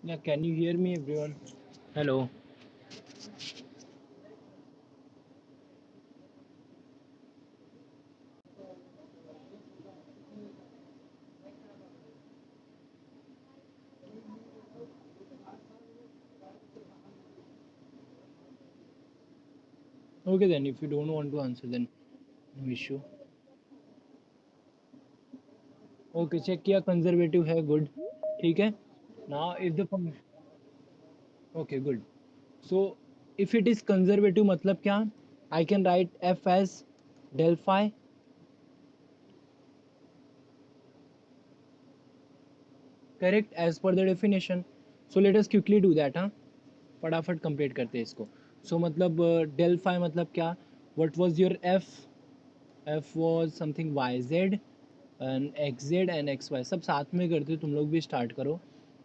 Yeah, can you hear me, everyone? Hello. Okay, then if you don't want to answer, then no issue. Okay, check किया conservative है good ठीक है now if the function okay good so if it is conservative मतलब क्या I can write f as del phi correct as per the definition so let us quickly do that हाँ फटाफट complete करते हैं इसको so मतलब del phi मतलब क्या what was your f was something yz and xz and xy सब साथ में करते हो तुम लोग भी स्टार्ट करो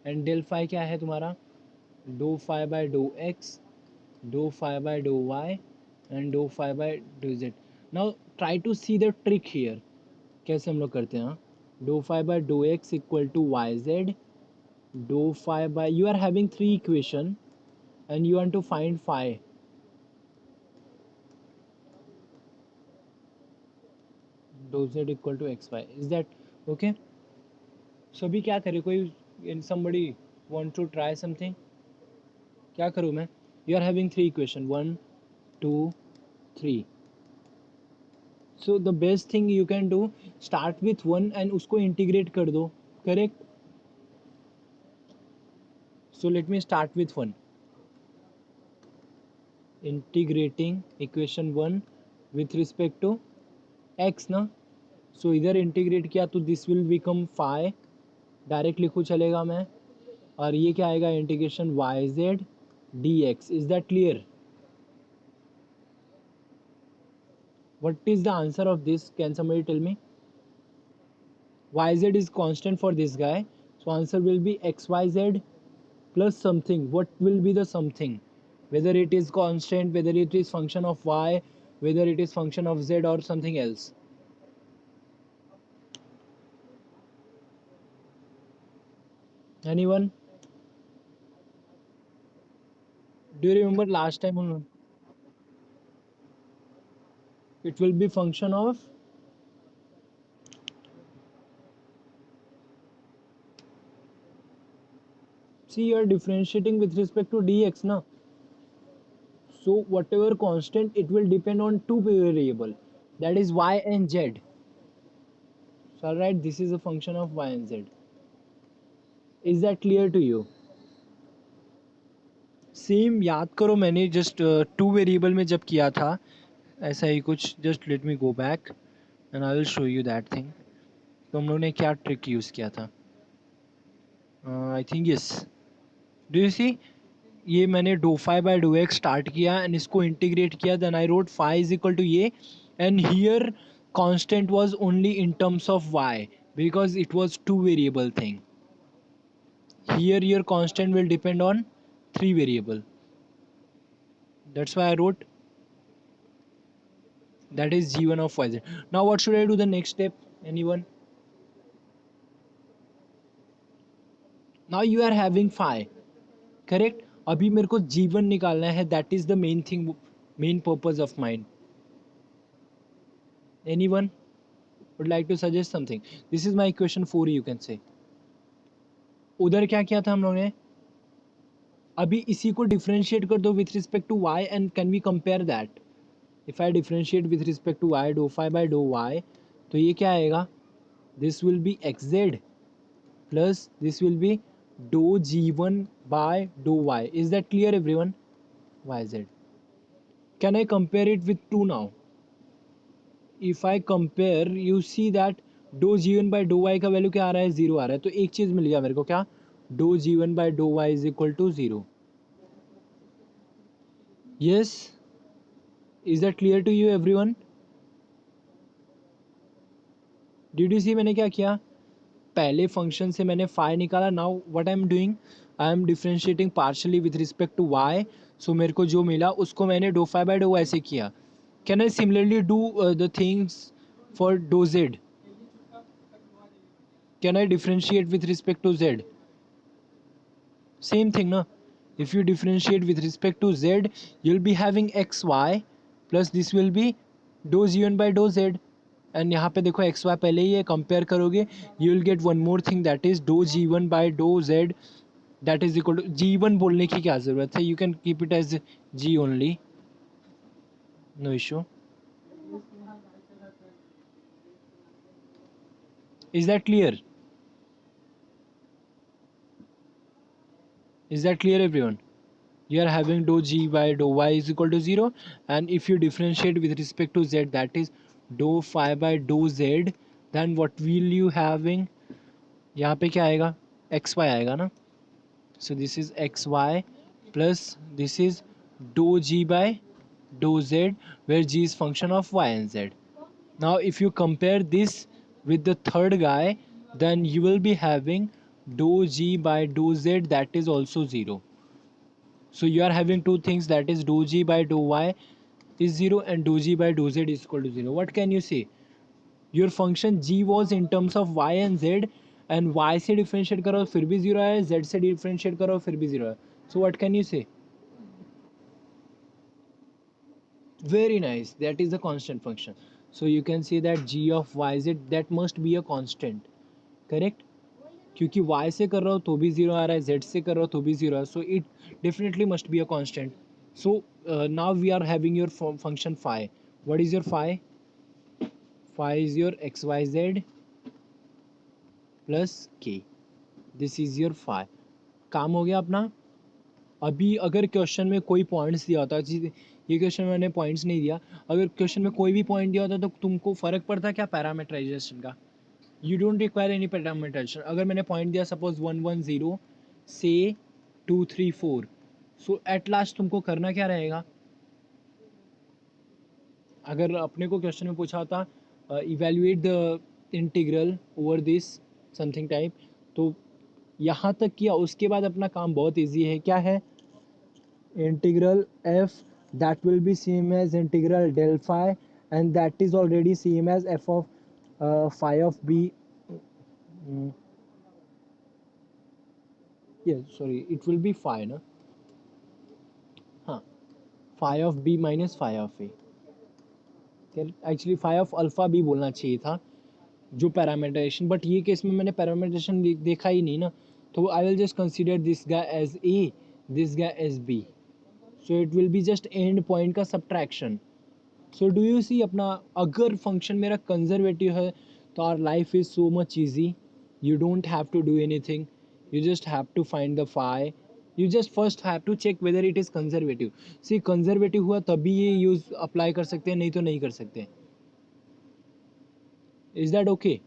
एंड डेल फाई क्या है तुम्हारा do phi by do x do phi by do y and do phi by do z now try to see the trick here कैसे हम लोग करते हैं do phi by do x equal to y z do phi by you are having three equation and you want to find phi do z equal to x y is that okay सभी क्या करे कोई इन somebody want to try something क्या करूँ मैं you are having three equation one two three so the best thing you can do start with one and उसको integrate कर दो correct so let me start with one integrating equation one with respect to x ना सो इधर integrate किया तो this will become phi direct लिखूँ चलेगा मैं और ये क्या आएगा integration y z d x is that clear what is the answer of this can somebody tell me yz is constant for this guy so answer will be xyz plus something what will be the something whether it is constant whether it is function of y whether it is function of z or something else anyone do you remember last time it will be function of see you are differentiating with respect to dx now so whatever constant it will depend on two variable that is y and z so alright this is a function of y and z is that clear to you same याद करो मैंने just two variable में जब किया था ऐसा ही कुछ just let me go back and I will show you that thing तो हम लोगों ने क्या ट्रिक यूज़ किया था I think yes do you see ये मैंने do phi by do x start किया एंड इसको इंटीग्रेट किया then I wrote phi is equal to ये and here constant was only in terms of y because it was two variable thing here your constant will depend on three variable that's why I wrote that is g1 of yz now what should I do the next step anyone now you are having phi correct अभी मेरे को g1 निकालना है that is the main thing main purpose of mine anyone would like to suggest something this is my equation 4 you can say उधर क्या किया था हम लोगों ने अभी इसी को डिफरेंशिएट कर दो with respect to y and can we compare that if I differentiate with respect to y do phi by do y तो ये क्या आएगा this will be xz plus this will be dou g1 by dou y is that clear everyone yz can I compare it with 2 now if I compare you see that dou g1 by dou y का value क्या आ रहा है 0 आ रहा है तो एक चीज़ मिल गया मेरे को क्या dou g1 by dou y is equal to 0 yes is that clear to you everyone did you see मैंने क्या किया पहले फंक्शन से मैंने फाई निकाला now what I am doing I am differentiating partially with respect to y so मेरे को जो मिला उसको मैंने do phi by do y से किया can I similarly do the things for do z can I differentiate with respect to z Same thing, no? If you differentiate with respect to z, you'll be having xy plus this will be dou g1 by dou z. And यहाँ पे देखो x Y पहले ही है, compare करोगे you will get one more thing that is do g one by do z that is equal to g one बोलने की क्या ज़रूरत है, you can keep it as g only, no issue. Is that clear? Is that clear, everyone? You are having dou g by dou y is equal to 0, and if you differentiate with respect to z, that is dou phi by dou z, then what will you having? यहाँ पे क्या आएगा, x Y आएगा ना. So this is xy plus this is dou g by dou z, where g is function of y and z. Now if you compare this with the third guy, then you will be having dou g by dou z, that is also 0. So you are having two things, that is dou g by dou y is 0 and dou g by dou z is equal to 0. What can you say? Your function g was in terms of y and z, and y से differentiate करो फिर भी 0 है, z से differentiate करो फिर भी 0 है. So what can you say? Very nice, that is the constant function. So you can say that g of yz, that must be a constant, correct? क्योंकि y से कर रहा हो तो भी 0 आ रहा है, z से कर रहा हो तो भी 0 है, so it definitely must be a constant. So now we are having your function phi. What is your phi? Phi is your xyz plus k. This is your phi. काम हो गया अपना. अभी अगर क्वेश्चन में कोई पॉइंट्स दिया होता, ये क्वेश्चन में मैंने पॉइंट्स नहीं दिया, अगर क्वेश्चन में कोई भी पॉइंट दिया होता तो तुमको फ़र्क पड़ता क्या पैरामीटराइजेशन का? You don't require any parameterization. अगर मैंने पॉइंट दिया सपोज 110 से 234, सो एट लास्ट तुमको करना क्या रहेगा? अगर अपने को क्वेश्चन में पूछा होता evaluate the integral over this something type, तो यहाँ तक किया, उसके बाद अपना काम बहुत इजी है. क्या है? Integral F that will be same as integral del phi, and that is already same as F of phi of B. Sorry, it will be phi ना. हाँ, phi of B minus phi of A. Actually phi of alpha भी बोलना चाहिए था जो parameterisation, but ये case में मैंने पैरामीटराइजेशन देखा ही नहीं ना, तो I will just consider this guy as A, this guy as B. So it will be just end point का subtraction. So do you see अपना, अगर फंक्शन मेरा कंजर्वेटिव है तो our life is so much easy. You don't have to do anything, you just have to find the phi. You just first have to check whether it is conservative. See conservative हुआ तभी ये use apply कर सकते हैं, नहीं तो नहीं कर सकते. Is that okay?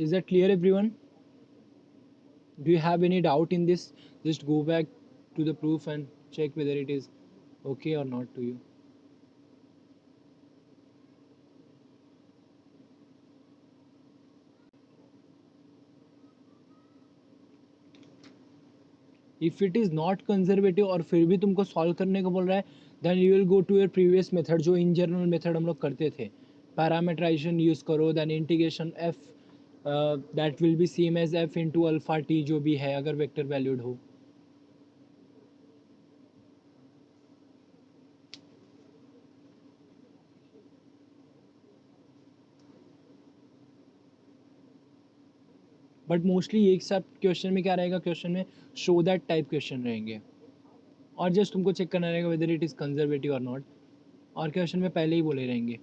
Is that clear, everyone? Do you have any doubt in this? Just go back to the proof and check whether it is okay or not to you. If it is not conservative और फिर भी तुमको solve करने को बोल रहा है, then you will go to your previous method, जो इन जनरल मेथड हम लोग करते थे. पैरामीटराइजेशन यूज़ करो, then integration f that will be same as f into alpha t जो भी है, अगर वेक्टर वैल्यूड हो. बट मोस्टली एक साथ क्वेश्चन में क्या रहेगा, क्वेश्चन में शो दैट टाइप क्वेश्चन रहेंगे, और जस्ट तुमको चेक करना रहेगा वेदर इट इज़ कंजर्वेटिव और नॉट, और क्वेश्चन में पहले ही बोले रहेंगे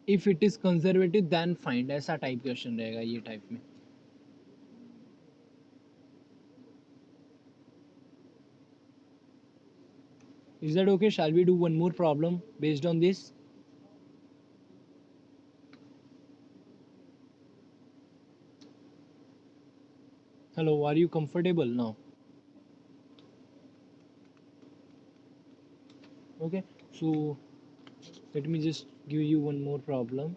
if it is conservative then find, ऐसा टाइप क्वेश्चन रहेगा ये टाइप में. Is that okay? Shall we do one more problem based on this? Hello, are you comfortable now? Okay, so let me just give you one more problem.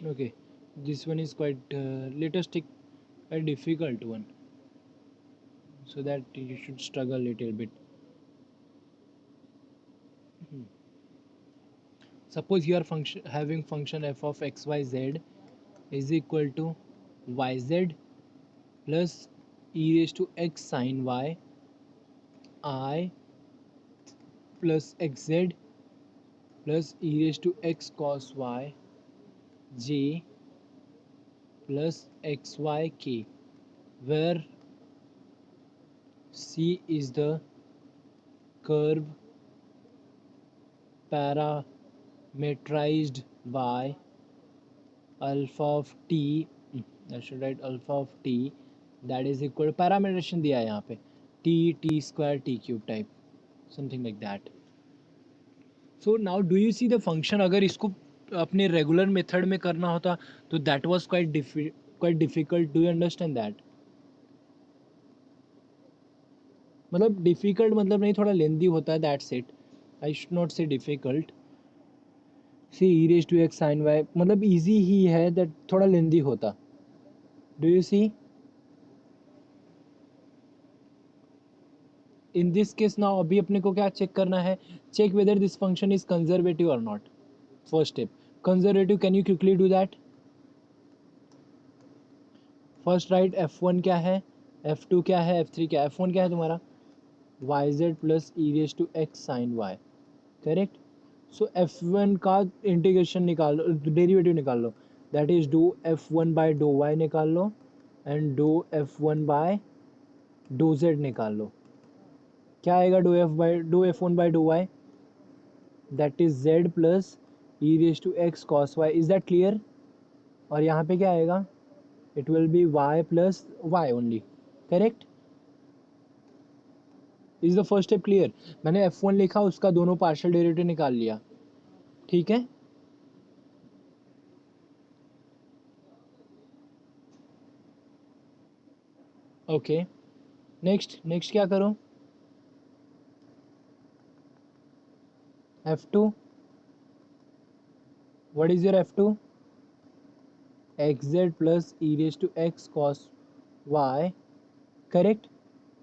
Okay, this one is quite let us take a difficult one so that you should struggle a little bit. Hmm. Suppose you are having function f of xyz is equal to yz plus e raised to x sine y I plus xz plus e raised to x cos y j plus xyk, where c is the curve parametrized by alpha of t, I should write alpha of t, that is equal to parameterization दिया है यहाँ पे t square t cube type, something like that. So now do you see the function, अगर इसको अपने regular method में करना होता तो that was quite difficult. Do you understand that? मतलब डिफिकल्ट मतलब नहीं, थोड़ा लेंदी होता है, that's it. I should not say difficult. See e raise to x sine y मतलब इजी ही है, दैट थोड़ा लेंदी होता. Do you see? In this case now अभी अपने को क्या चेक करना है? Check whether this function is conservative और not. First step conservative. Can you quickly do that? First write f1 क्या है, f2 क्या है, f3 क्या है. f1 क्या है तुम्हारा? yz plus e raise to x sine y. Correct. So f1 का इंटीग्रेशन निकाल लो, डेरिवेटिव निकाल लो. That is do f1 by do y निकाल लो and do f1 by do z निकाल लो. क्या आएगा do f1 by do y? That is z plus e raise to x cos y. Is that clear? और यहाँ पे क्या आएगा? It will be y plus y only. Correct. Is the first step clear? मैंने f1 लिखा, उसका दोनों partial derivative निकाल लिया. ठीक है. ओके. नेक्स्ट क्या करो? f2. What is your f2? xz plus e raised to x cos y. Correct.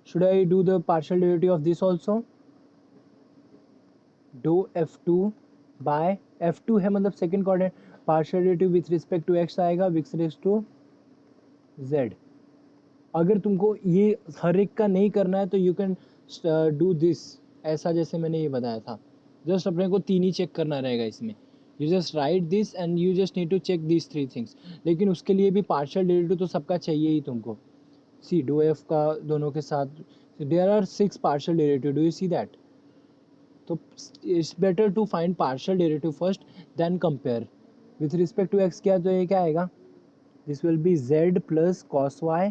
Should I do the partial derivative of this also? Do f2 by f2 है मतलब second coordinate, partial derivative with respect to x आएगा with respect to z. अगर तुमको ये हर एक का नहीं करना है तो यू कैन डू दिस, ऐसा जैसे मैंने ये बताया था. जस्ट अपने को तीन ही चेक करना रहेगा इसमें. You just write this and you just need to check this three things. लेकिन उसके लिए भी पार्शियल डेरिवेटिव तो सबका चाहिए ही तुमको. सी डो एफ का दोनों के साथ there are 6 partial derivative. Do you see that? तो it's better to find partial derivative first then compare. With respect to x किया तो ये क्या आएगा? This will be z plus cos y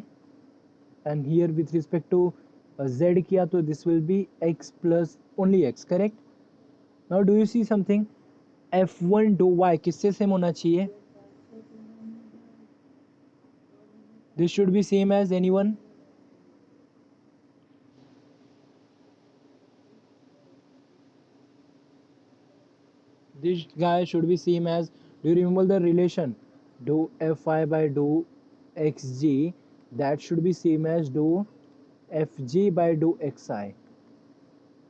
and here with respect to z किया तो this will be x plus only x. Correct. Now do you see something? f1 do y किससे same होना चाहिए? This should B same as anyone. This guy should be same as, do you remember the relation do fi by do xg? That should be same as do fg by do xi.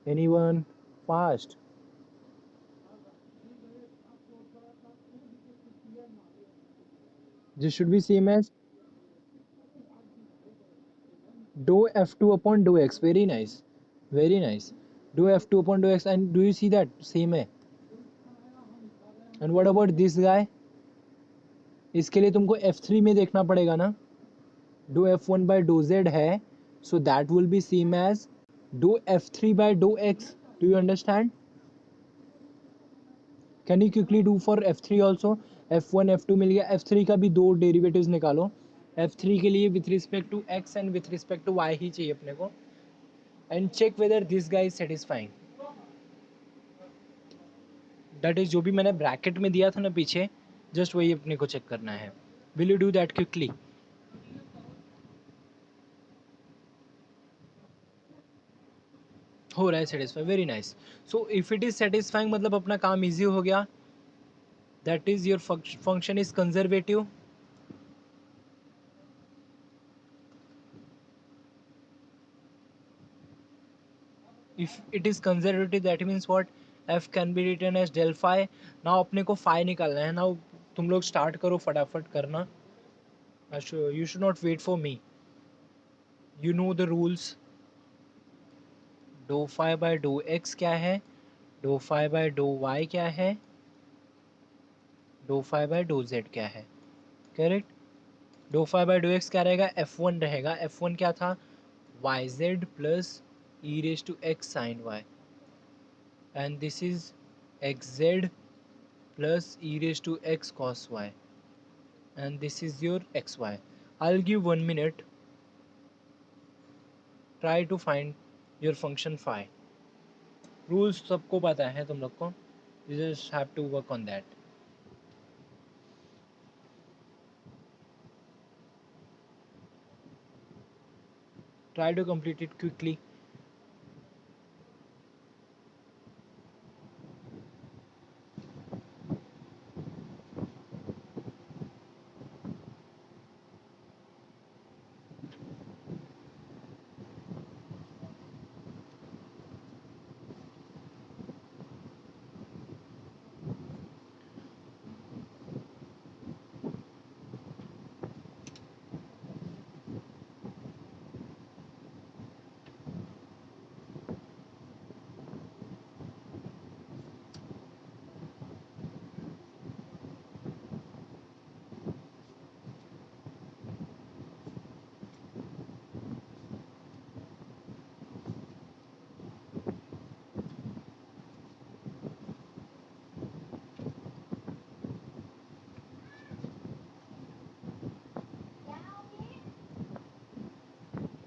Anyone? Fast. This should be same as do f2 upon do x. Very nice, very nice. Do f2 upon do x. And do you see that same है? And what about this guy? इसके लिए तुमको f3 में देखना पड़ेगा ना. Do f1 by do z है, so that will be same as do f3 by do x. Do you understand? Can you quickly do for f3 also? f1 f2 मिल गया, f3 का भी दो डेरिवेटिव्स निकालो. f3 के लिए with respect to x and with respect to y ही चाहिए अपने को. And check whether this guy is satisfying. That is जो भी मैंने ब्रैकेट में दिया था ना पीछे, जस्ट वही अपने को चेक करना है. Will you do that quickly? हो रहा है satisfy. Very nice. So if it is satisfying मतलब अपना काम इजी हो गया. that is your function is conservative. If it is conservative, that means what? F can be written as del phi. now अपने को phi निकालना है. now तुम लोग start करो फटाफट करना. You should not wait for me. You know the rules. dou phi by dou x क्या है, dou phi by dou y क्या है, dou phi by dou z क्या है. Correct. dou phi by dou x क्या रहेगा, f1 रहेगा. f1 क्या था, yz plus e raised to x sin y, and this is xz plus e raised to x cos y, and this is your xy. I'll give 1 minute. Try to find your function phi. Rules सबको पता है तुम लोग को. You just have to work on that. Try to complete it quickly.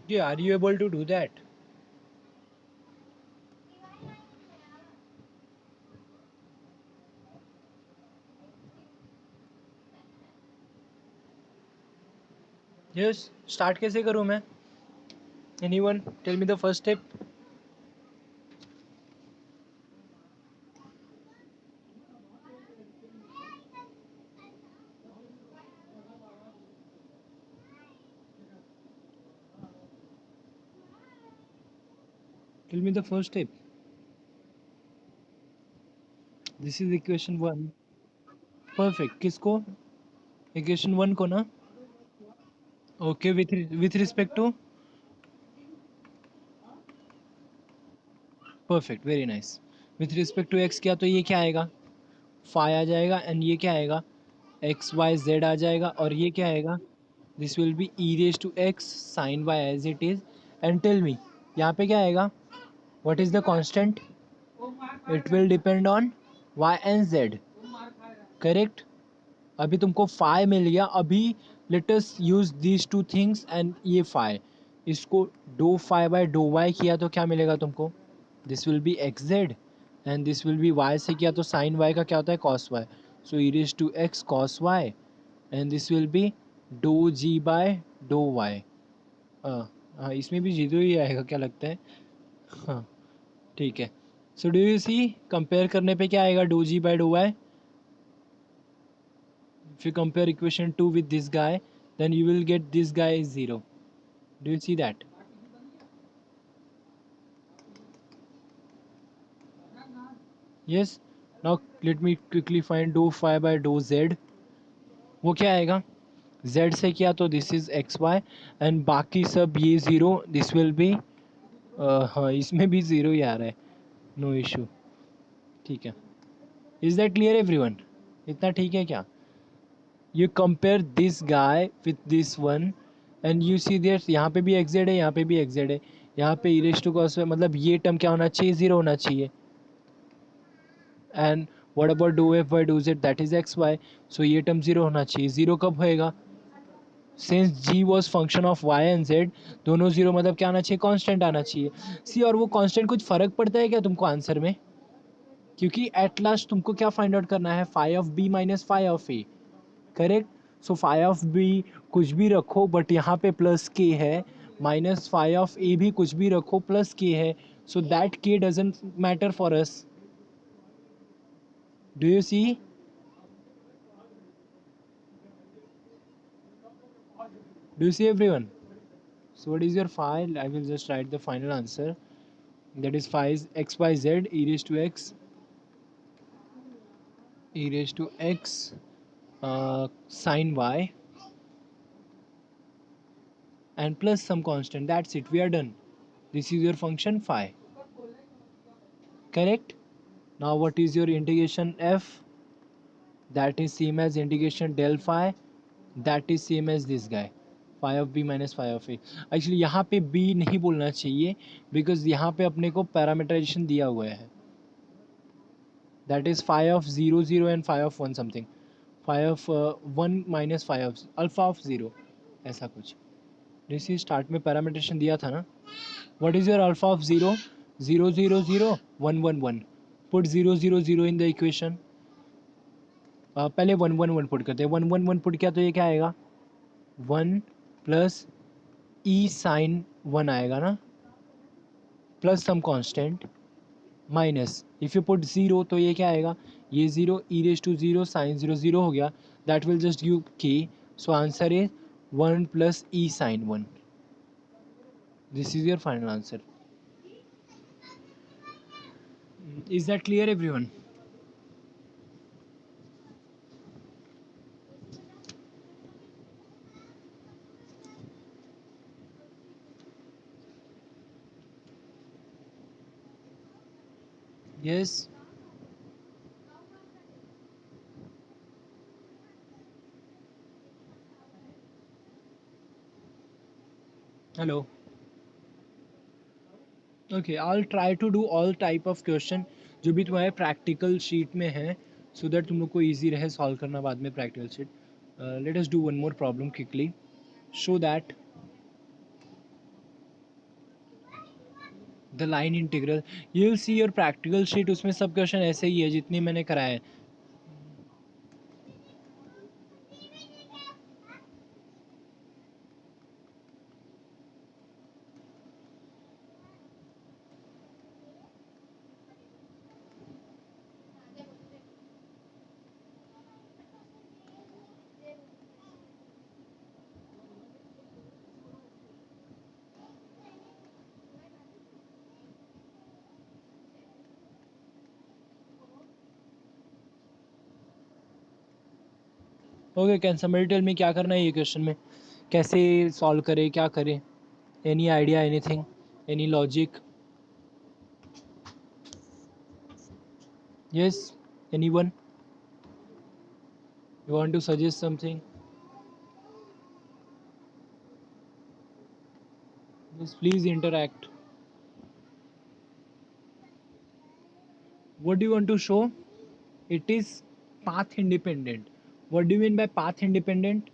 Yeah, are you able to do that? Yes. Start कैसे करूँ मैं? Anyone tell me the first step? Tell me the first step. This is equation 1. Perfect. किसको? Equation 1 को ना? Okay, with respect to? Perfect, very nice. With respect to x क्या, तो ये क्या आएगा, phi आ जाएगा, and ये क्या आएगा, x y z आ जाएगा, और ये क्या आएगा, this will be e raised to x sin y as it is. And tell me यहाँ पे क्या आएगा, what is the constant? It will depend on y and z. Correct. अभी तुमको phi मिल गया. अभी let us use these two things and ये phi, इसको dou phi by dou y किया तो क्या मिलेगा तुमको, this will be xz, and this will be y से किया तो sin y का क्या होता है, cos y. So e raised to x cos y, and this will be dou g by dou y. हाँ, इसमें भी जीरो ही आएगा क्या लगता है. हाँ ठीक है. So do you see, compare करने पे क्या आएगा, dou g by dou y. If you compare equation 2 with this guy, then you will get this guy is 0. Do you see that? Yes. Now let me quickly find dou phi by dou z. वो क्या आएगा, z से किया तो this is xy, and बाकी सब ये 0, this will be हाँ इसमें भी 0 ही आ रहा है, no issue. ठीक है. Is that clear everyone? इतना ठीक है क्या? You compare this guy with this one and you see that यहाँ पे भी xz है, यहाँ पे भी xz है, यहाँ पे e raised to cos y, मतलब ये टर्म क्या होना चाहिए, 0 होना चाहिए. And what about dou f by dou z, that is xy, so ये टर्म 0 होना चाहिए. 0 कब होएगा, since g was function of y and z, दोनों 0 मतलब क्या आना चाहिए, कांस्टेंट आना चाहिए. सी, और वो कांस्टेंट कुछ फर्क पड़ता है क्या तुमको आंसर में, क्योंकि एट लास्ट तुमको क्या फाइंड आउट करना है, phi of b minus phi of a. Correct. So phi of b कुछ भी रखो, बट यहाँ पे प्लस k है, माइनस phi of a भी कुछ भी रखो, प्लस k है. So that k doesn't matter for us. Do you see? Do you see everyone? So what is your phi? I will just write the final answer. That is phi is x by z e raised to x sine y and plus some constant. That's it. We are done. This is your function phi. Correct? Now what is your integration f? That is same as integration del phi. That is same as this guy. Phi of b minus phi of a. Actually यहाँ पे b नहीं बोलना चाहिए because यहाँ पे अपने को parameterisation दिया हुआ है. That is phi of 0 0 and phi of 1 something. Phi of 1 minus phi of alpha of 0 ऐसा कुछ. जैसे स्टार्ट में पैरामीटरेशन दिया था ना. What is your alpha of 0? 0 0 0 1 1 1. Put 0 0 0 in the equation. पहले 1 1 1 पुट करते हैं. 1 1 1 पुट किया तो ये क्या आएगा? 1 प्लस e साइन 1 आएगा ना, plus some constant minus if you put 0 तो ये क्या आएगा? ये 0 e रेज टू 0 साइन 0 0 हो गया. That will just give k. So answer is 1 plus e sine 1. This is your final answer. Is that clear everyone? Yes. Hello. Okay, I'll try to do all type of question जो भी तुम्हारे practical sheet में है, so that तुम लोग को easy रहे solve करना बाद में practical sheet. Let us do one more problem quickly. Show that the line integral. You'll see your practical sheet. उसमें सब क्वेश्चन ऐसे ही है जितने मैंने कराए. Okay, can somebody tell me क्या करना है ये क्वेश्चन में, कैसे सॉल्व करें, क्या करें? Any idea, anything, any logic? Yes, anyone you want to suggest something? Yes, please interact. What do you want to show? It is path independent. What do you mean by path independent?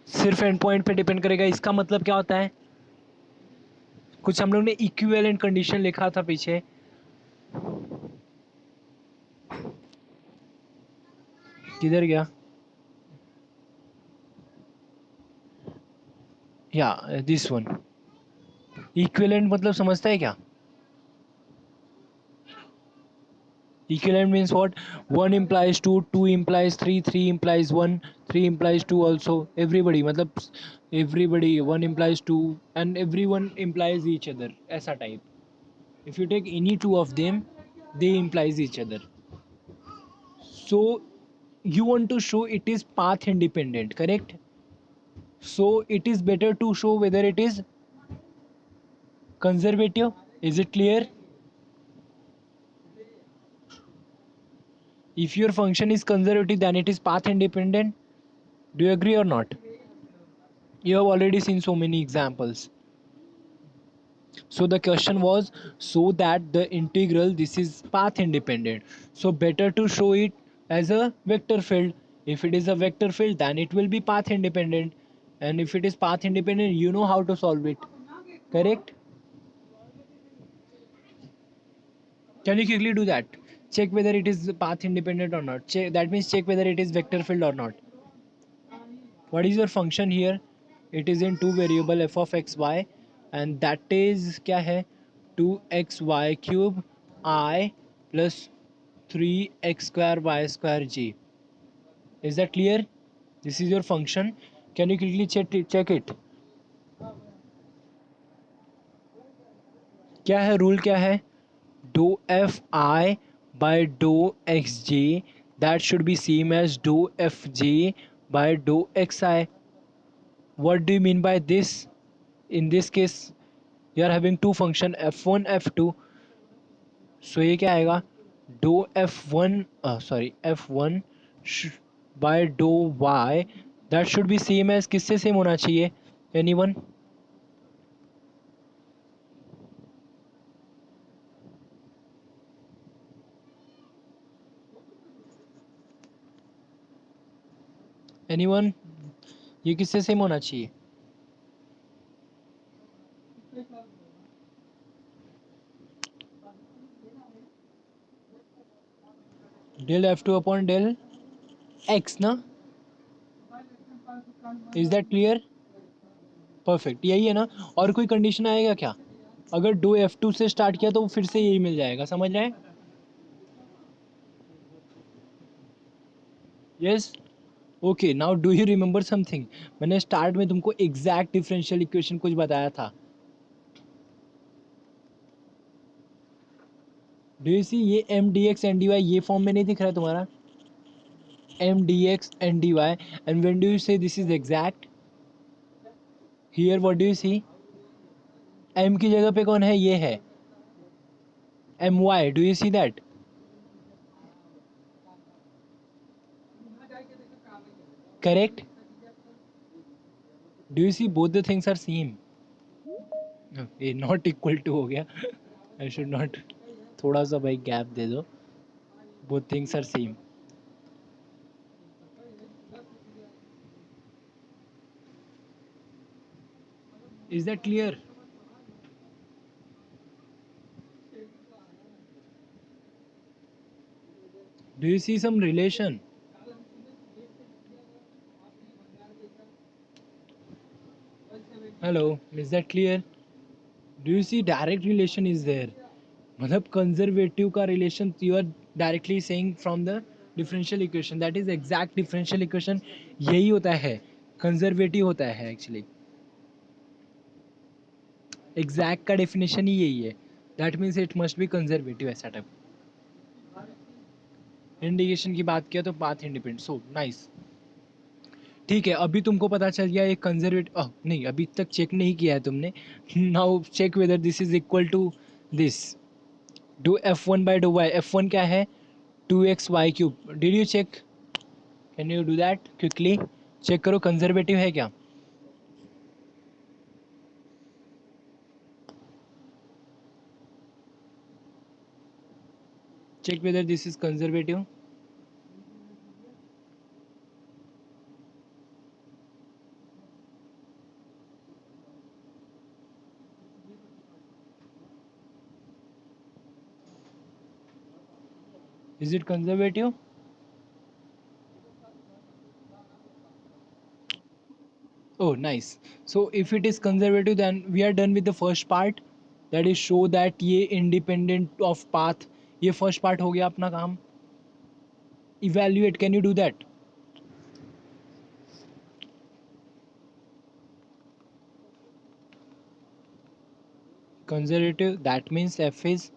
सिर्फ and point पे depend करेगा, इसका मतलब क्या होता है? कुछ हम लोग ने इक्विवेलेंट कंडीशन लिखा था पीछे. किधर गया? या दिस वन. इक्विवेलेंट मतलब समझता है क्या? Equivalent means what? 1 implies 2, 2 implies 3, 3 implies 1, 3 implies 2 also. Everybody मतलब everybody 1 implies 2 and everyone implies each other. ऐसा type. If you take any two of them, they implies each other. So you want to show it is path independent, correct? So it is better to show whether it is conservative. Is it clear? If your function is conservative, then it is path independent. Do you agree or not? You have already seen so many examples. So the question was, so that the integral, this is path independent, so better to show it as a vector field. If it is a vector field, then it will be path independent, and if it is path independent, you know how to solve it, correct? Can you quickly do that? Check whether it is path independent or not. That means check whether it is vector field or not. What is your function here? It is in two variable f of x y, and that is क्या है? 2xy cube I plus 3x square y square g. Is that clear? This is your function. Can you quickly check it? क्या है rule, क्या है? dou fi by dou xj, that should be same as dou fj by dou xi. What do you mean by this? In this case you are having two function f1 f2, so ये क्या आएगा? dou f1 f1 by dou y, that should be same as, किससे same होना चाहिए? Anyone? Anyone? ये किससे same होना चाहिए? del f2 upon del x ना? Is that clear? परफेक्ट, यही है ना? और कोई कंडीशन आएगा क्या? अगर डो f2 से स्टार्ट किया तो फिर से यही मिल जाएगा, समझ रहे हैं? Yes, okay. Now do you remember something? मैंने स्टार्ट में तुमको एग्जैक्ट डिफरेंशियल इक्वेशन कुछ बताया था। डू यू सी ये M d x N d y ये फॉर्म में नहीं दिख रहा है तुम्हारा? M d x N d y, and when do you say this is exact? Here what do you see? M की जगह पे कौन है? ये है M y. Do you see that? Correct? Do you see both the things are same? ये not equal to हो गया। आई शुड नॉट, थोड़ा सा भाई गैप दे दो। Both things are same. Is that clear? Do you see some relation? Hello, is that clear? Do you see direct relation is there? मतलब conservative का relation you are directly saying from the differential equation, that is exact differential equation. यही होता है, conservative होता है actually. Exact का definition ही यही है, that means it must be conservative, ऐसा टाइप। इंडिकेशन की बात किया तो पाथ इंडिपेंडेंट, सो नाइस। ठीक है, अभी तुमको पता चल गया ये कंजर्वेटिव, नहीं अभी तक चेक नहीं किया है तुमने। Now check whether this is equal to this. Do f1 by do y, f1 क्या है? 2xy cube. Did you check? Can you do that quickly? Check करो कंजर्वेटिव है क्या? Check whether this is conservative. Is it conservative? Oh, nice. So if it is conservative, then we are done with the first part. That is show that ये independent of path. ये first part हो गया अपना काम. Evaluate. Can you do that? Conservative. That means F is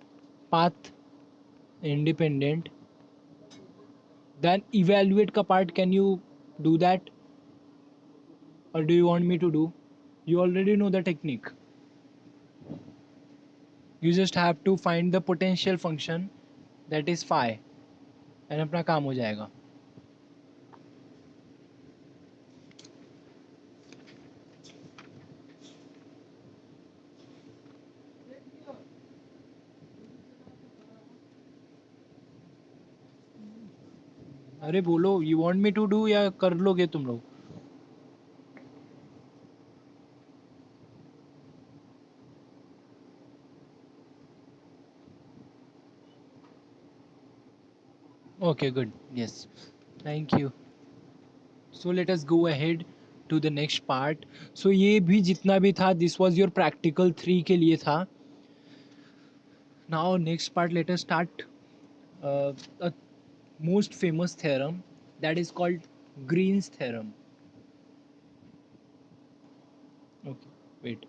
path independent. Then evaluate का part. Can you do that? Or do you want me to do? You already know the technique. You just have to find the potential function, that is phi, and अपना काम हो जाएगा. अरे बोलो, you want me to do या कर लोगे तुम लोग? Okay, good. Yes. Thank you. So let us go ahead to the next part. So ये भी जितना भी था, this was your practical 3 के लिए था. Now next part, let us start a most famous theorem that is called Green's theorem. Okay, wait.